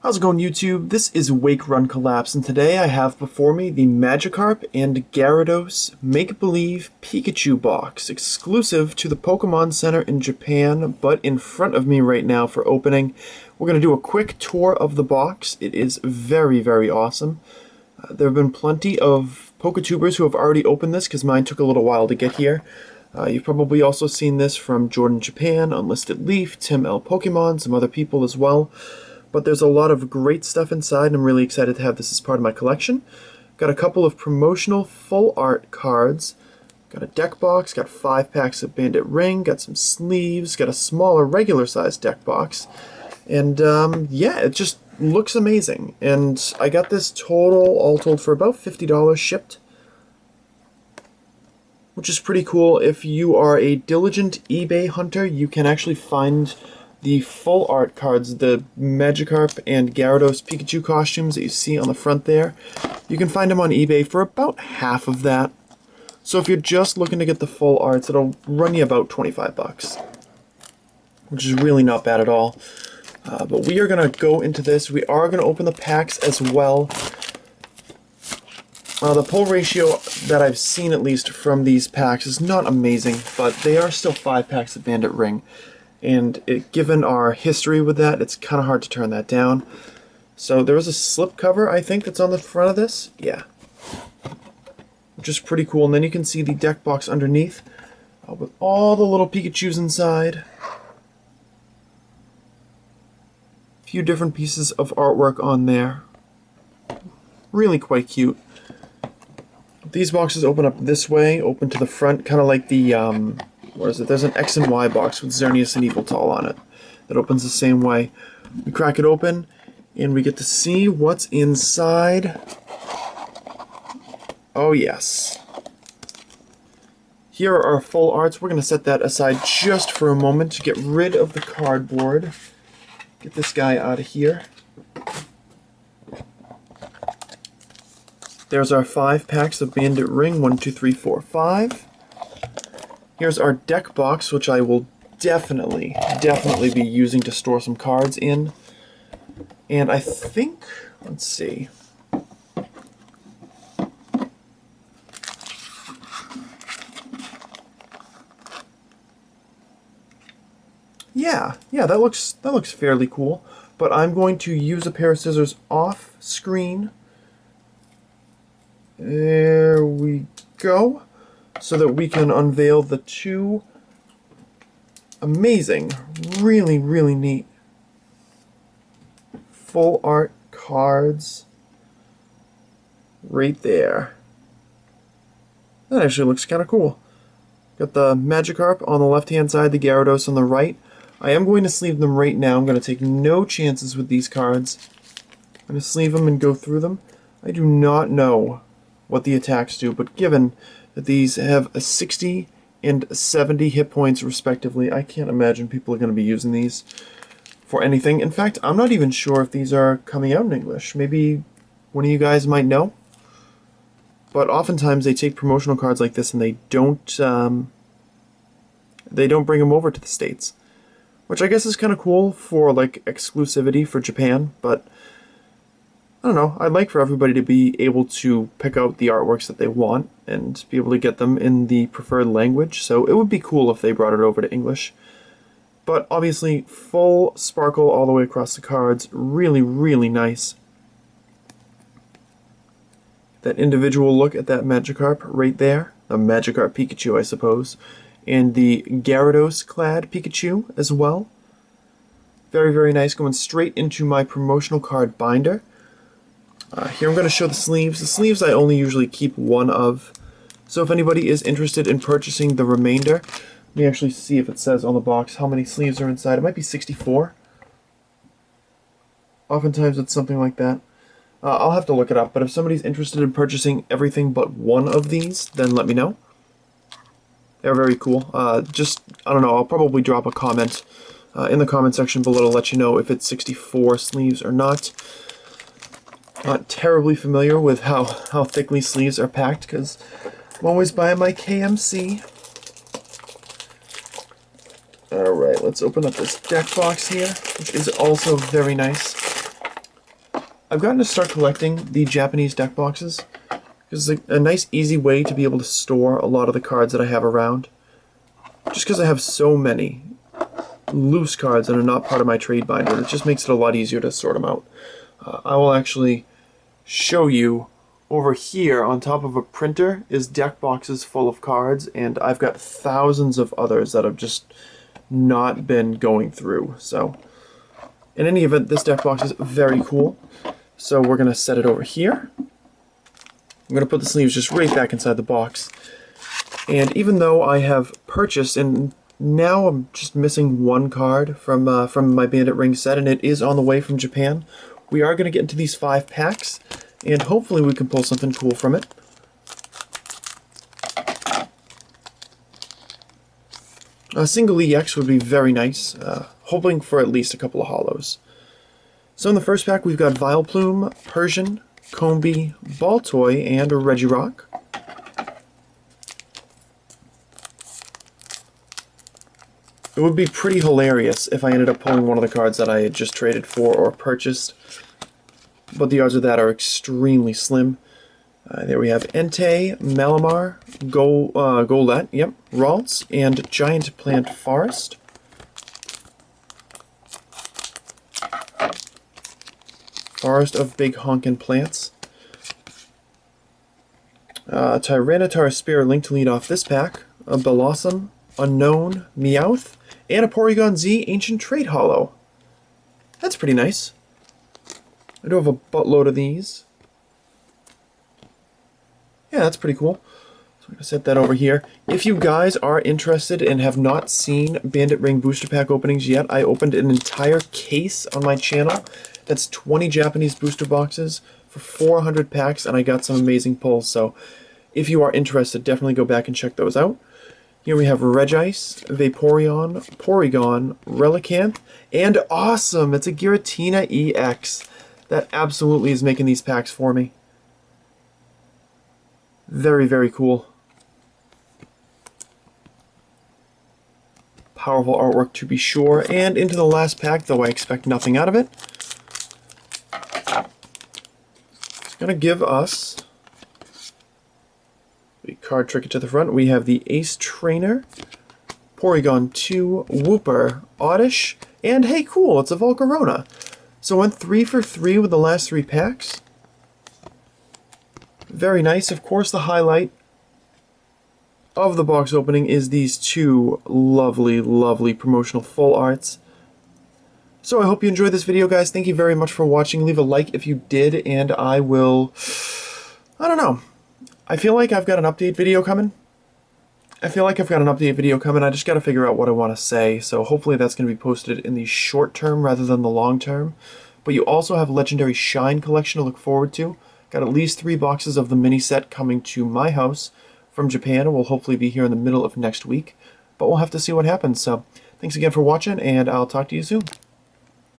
How's it going, YouTube? This is Wake Run Collapse, and today I have before me the Magikarp and Gyarados Make-Believe Pikachu box, exclusive to the Pokemon Center in Japan, but in front of me right now for opening. We're going to do a quick tour of the box. It is very, very awesome. There have been plenty of Poketubers who have already opened this, because mine took a little while to get here. You've probably also seen this from Jordan Japan, Unlisted Leaf, Tim L. Pokemon, some other people as well. But there's a lot of great stuff inside, and I'm really excited to have this as part of my collection. Got a couple of promotional full art cards. Got a deck box, got 5 packs of Bandit Ring, got some sleeves, got a smaller regular sized deck box. And yeah, it just looks amazing. And I got this all told for about $50 shipped, which is pretty cool. If you are a diligent eBay hunter, you can actually find the full art cards, the Magikarp and Gyarados Pikachu costumes that you see on the front there. You can find them on eBay for about half of that. So if you're just looking to get the full arts, it'll run you about 25 bucks, which is really not bad at all. But we are going to go into this. We are going to open the packs as well. The pull ratio that I've seen, at least from these packs, is not amazing, but they are still 5 packs of Bandit Ring. And given our history with that, it's kind of hard to turn that down. So there is a slip cover, I think, that's on the front of this. Yeah. Which is pretty cool. And then you can see the deck box underneath with all the little Pikachus inside. A few different pieces of artwork on there. Really quite cute. These boxes open up this way, open to the front, kind of like the what is it? There's an X and Y box with Xerneas and Yveltal on it that opens the same way. We crack it open, and we get to see what's inside. Oh yes. Here are our full arts. We're going to set that aside just for a moment to get rid of the cardboard. Get this guy out of here. There's our 5 packs of Bandit Ring, 1, 2, 3, 4, 5. Here's our deck box, which I will definitely be using to store some cards in. And I think, let's see. Yeah, that looks fairly cool. But I'm going to use a pair of scissors off screen. There we go. So that we can unveil the 2 amazing, really neat full art cards right there. That actually looks kind of cool. Got the Magikarp on the left-hand side, the Gyarados on the right. I am going to sleeve them right now. I'm going to take no chances with these cards. I'm going to sleeve them and go through them. I do not know what the attacks do, but given that these have a 60 and 70 hit points respectively, I can't imagine people are going to be using these for anything. In fact, I'm not even sure if these are coming out in English. Maybe one of you guys might know. But oftentimes they take promotional cards like this and they don't bring them over to the States, which I guess is kind of cool for like exclusivity for Japan. But I don't know, I'd like for everybody to be able to pick out the artworks that they want and be able to get them in the preferred language, so it would be cool if they brought it over to English. But obviously, full sparkle all the way across the cards, really nice. That individual look at that Magikarp right there, a Magikarp Pikachu I suppose, and the Gyarados clad Pikachu as well. Very nice, going straight into my promotional card binder. Here I'm going to show the sleeves. The sleeves I only usually keep one of, so if anybody is interested in purchasing the remainder, let me actually see if it says on the box how many sleeves are inside. It might be 64. Oftentimes it's something like that. I'll have to look it up, but if somebody's interested in purchasing everything but one of these, then let me know. They're very cool. I don't know, I'll probably drop a comment in the comment section below to let you know if it's 64 sleeves or not. Not terribly familiar with how thickly sleeves are packed, because I'm always buying my KMC. Alright, let's open up this deck box here, which is also very nice. I've gotten to start collecting the Japanese deck boxes because it's a nice, easy way to be able to store a lot of the cards that I have around. Just because I have so many loose cards that are not part of my trade binder, it just makes it a lot easier to sort them out. I will actually show you over here on top of a printer is deck boxes full of cards, and I've got thousands of others that I've just not been going through. So in any event, this deck box is very cool. So we're going to set it over here. I'm going to put the sleeves just right back inside the box. And even though I have purchased, and now I'm just missing one card from my Bandit Ring set, and it is on the way from Japan, we are going to get into these 5 packs, and hopefully we can pull something cool from it. A single EX would be very nice, hoping for at least a couple of hollows. So in the first pack we've got Vileplume, Persian, Combee, Baltoy, and a Regirock. It would be pretty hilarious if I ended up pulling one of the cards that I had just traded for or purchased, but the odds of that are extremely slim. There we have Entei, Malamar, Golett, yep, Ralts, and Giant Plant Forest. Forest of Big Honkin' Plants. Tyranitar Spirit Link to lead off this pack. A Blossom, Unknown, Meowth, and a Porygon Z Ancient Trait Hollow. That's pretty nice. I do have a buttload of these. Yeah, that's pretty cool. So I'm going to set that over here. If you guys are interested and have not seen Bandit Ring booster pack openings yet, I opened an entire case on my channel. That's 20 Japanese booster boxes for 400 packs, and I got some amazing pulls. So if you are interested, definitely go back and check those out. Here we have Regice, Vaporeon, Porygon, Relicanth, and awesome! It's a Giratina EX. That absolutely is making these packs for me. Very, very cool. Powerful artwork to be sure. And into the last pack, though I expect nothing out of it. It's going to give us a card tricket to the front. We have the Ace Trainer, Porygon 2, Wooper, Oddish, and hey, cool, it's a Volcarona. So I went 3 for 3 with the last 3 packs. Very nice. Of course, the highlight of the box opening is these 2 lovely, lovely promotional full arts. So I hope you enjoyed this video, guys. Thank you very much for watching. Leave a like if you did, and I will... I don't know. I feel like I've got an update video coming. I just got to figure out what I want to say, so hopefully that's going to be posted in the short term rather than the long term. But you also have a Legendary Shine collection to look forward to. Got at least 3 boxes of the mini set coming to my house from Japan, and will hopefully be here in the middle of next week. But we'll have to see what happens. So thanks again for watching, and I'll talk to you soon.